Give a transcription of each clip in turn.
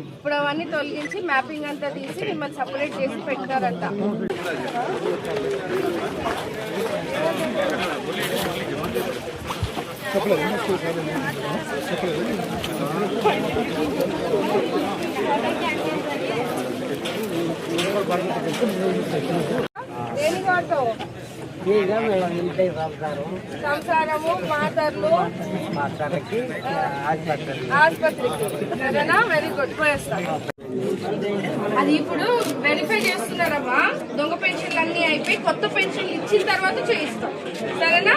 ఇప్పుడు అవన్నీ తొలగించి మ్యాపింగ్ అంతా తీసి మిమ్మల్ని సపరేట్ చేసి పెట్టారంట. దేని వాడతావు? సంసారము, మాతర్లు, ఆసుపత్రికి. సరేనా? Very good. పోయేస్తాను. అది ఇప్పుడు వెరిఫై చేస్తున్నారమ్మా. దొంగ పెన్షన్లు అన్ని అయిపోయి కొత్త పెన్షన్లు ఇచ్చిన తర్వాత చేయిస్తాం. సరేనా?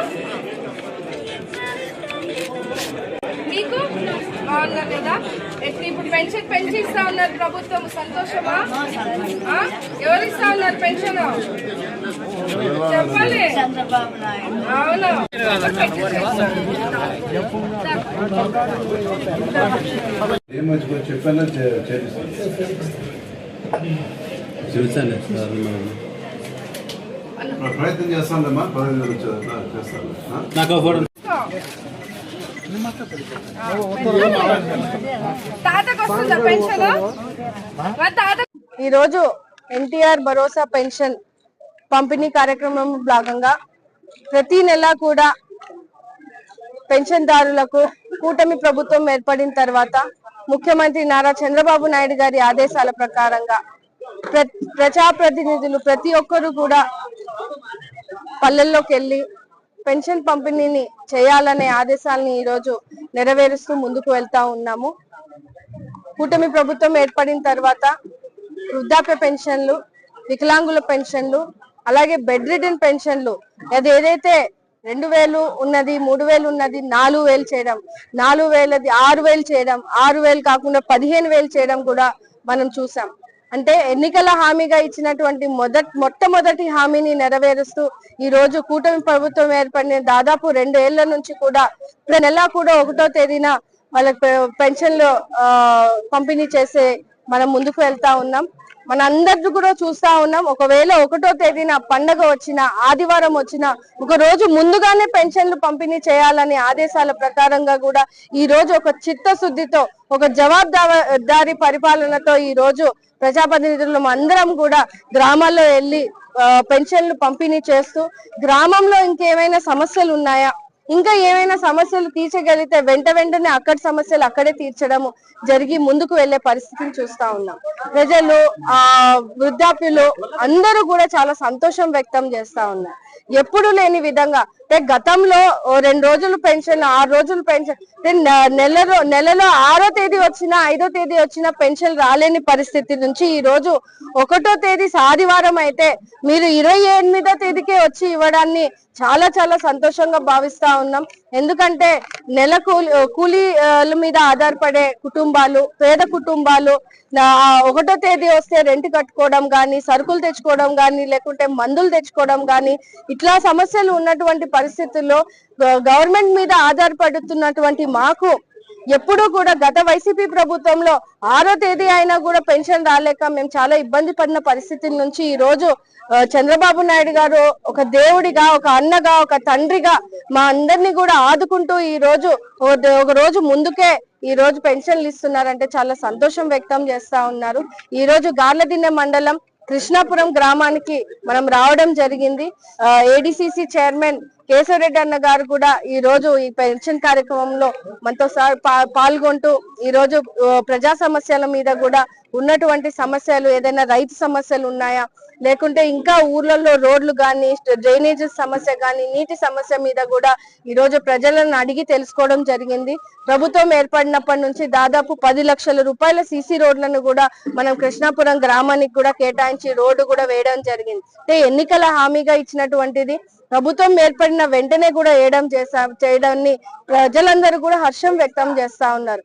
మీకు బాగున్నారు కదా? ఇప్పుడు పెన్షన్ పెంచిస్తా ఉన్నారు ప్రభుత్వం. సంతోషమా? ఎవరు ఇస్తా ఉన్నారు పెన్షన్? చెప్పాలి. అవును. ప్రయత్నం చేస్తానమ్మా. ఈరోజు ఎన్టీఆర్ భరోసా పెన్షన్ పంపిణీ కార్యక్రమం భాగంగా ప్రతి నెల కూడా పెన్షన్దారులకు కూటమి ప్రభుత్వం ఏర్పడిన తర్వాత ముఖ్యమంత్రి నారా చంద్రబాబు నాయుడు గారి ఆదేశాల ప్రకారంగా ప్రజాప్రతినిధులు ప్రతి ఒక్కరూ కూడా పల్లెల్లోకి వెళ్ళి పెన్షన్ పంపిణీని చేయాలనే ఆదేశాలని ఈరోజు నెరవేరుస్తూ ముందుకు వెళ్తా ఉన్నాము. కూటమి ప్రభుత్వం ఏర్పడిన తర్వాత వృద్ధాప్య పెన్షన్లు, వికలాంగుల పెన్షన్లు, అలాగే బెడ్ రిడెన్ పెన్షన్లు అది ఏదైతే 2000 ఉన్నది, 3000 ఉన్నది, 4000 చేయడం, 4000ది 6000 చేయడం, 6000 కాకుండా 15000 చేయడం కూడా మనం చూసాం. అంటే ఎన్నికల హామీగా ఇచ్చినటువంటి మొట్టమొదటి హామీని నెరవేరుస్తూ ఈ రోజు కూటమి ప్రభుత్వం ఏర్పడిన దాదాపు 2 ఏళ్ల నుంచి కూడా నెల కూడా 1వ తేదీన వాళ్ళకి పెన్షన్లు పంపిణీ చేసే మనం ముందుకు వెళ్తా ఉన్నాం. మన అందరికీ కూడా చూస్తా ఉన్నాం. ఒకవేళ 1వ తేదీన పండగ వచ్చిన, ఆదివారం వచ్చిన ఒక రోజు ముందుగానే పెన్షన్లు పంపిణీ చేయాలని ఆదేశాల ప్రకారంగా కూడా ఈ రోజు ఒక చిత్తశుద్ధితో, ఒక జవాబుదారీ పరిపాలనతో ఈ రోజు ప్రజాప్రతినిధులు అందరం కూడా గ్రామాల్లో వెళ్ళి పెన్షన్లు పంపిణీ చేస్తూ గ్రామంలో ఇంకేమైనా సమస్యలు ఉన్నాయా, ఇంకా ఏమైనా సమస్యలు తీర్చగలిగితే వెంటనే అక్కడి సమస్యలు అక్కడే తీర్చడము జరిగి ముందుకు వెళ్లే పరిస్థితిని చూస్తా ఉన్నాం. ప్రజలు, వృద్ధాప్యులు అందరూ కూడా చాలా సంతోషం వ్యక్తం చేస్తా ఉన్నారు. ఎప్పుడు లేని విధంగా గతంలో 2 రోజులు పెన్షన్, 6 రోజులు పెన్షన్, నెలలో 6వ తేదీ వచ్చినా 5వ తేదీ వచ్చినా పెన్షన్ రాలేని పరిస్థితి నుంచి ఈ రోజు 1వ తేదీ ఆదివారం అయితే మీరు 28వ తేదీకే వచ్చి ఇవ్వడాన్ని చాలా చాలా సంతోషంగా భావిస్తా ఉన్నాం. ఎందుకంటే నెల కూలీల మీద ఆధారపడే కుటుంబాలు, పేద కుటుంబాలు 1వ తేదీ వస్తే రెంట్ కట్టుకోవడం కానీ, సరుకులు తెచ్చుకోవడం కానీ, లేకుంటే మందులు తెచ్చుకోవడం కానీ, ఇట్లా సమస్యలు ఉన్నటువంటి పరిస్థితుల్లో గవర్నమెంట్ మీద ఆధారపడుతున్నటువంటి మాకు ఎప్పుడూ కూడా గత వైసీపీ ప్రభుత్వంలో 6వ తేదీ అయినా కూడా పెన్షన్ రాలేక మేము చాలా ఇబ్బంది పడిన పరిస్థితుల నుంచి ఈ రోజు చంద్రబాబు నాయుడు గారు ఒక దేవుడిగా, ఒక అన్నగా, ఒక తండ్రిగా మా అందరినీ కూడా ఆదుకుంటూ ఈ రోజు ఒక రోజు ముందుకే ఈ రోజు పెన్షన్లు ఇస్తున్నారంటే చాలా సంతోషం వ్యక్తం చేస్తా ఉన్నారు. ఈ రోజు గార్లదిన్నె మండలం కృష్ణాపురం గ్రామానికి మనం రావడం జరిగింది. ఏడీసీసీ చైర్మన్ కేశవరెడ్డి అన్న గారు కూడా ఈ రోజు ఈ పెన్షన్ కార్యక్రమంలో మనతో పాల్గొంటూ ఈ రోజు ప్రజా సమస్యల మీద కూడా ఉన్నటువంటి సమస్యలు, ఏదైనా రైతు సమస్యలు ఉన్నాయా, లేకుంటే ఇంకా ఊర్లలో రోడ్లు కానీ డ్రైనేజ్ సమస్య కానీ నీటి సమస్య మీద కూడా ఈ రోజు ప్రజలను అడిగి తెలుసుకోవడం జరిగింది. ప్రభుత్వం ఏర్పడినప్పటి నుంచి దాదాపు 10 లక్షల రూపాయల సీసీ రోడ్లను కూడా మనం కృష్ణాపురం గ్రామానికి కూడా కేటాయించి రోడ్డు కూడా వేయడం జరిగింది. అంటే ఎన్నికల హామీగా ఇచ్చినటువంటిది ప్రభుత్వం ఏర్పడిన వెంటనే కూడా చేయడాన్ని ప్రజలందరూ కూడా హర్షం వ్యక్తం చేస్తా ఉన్నారు.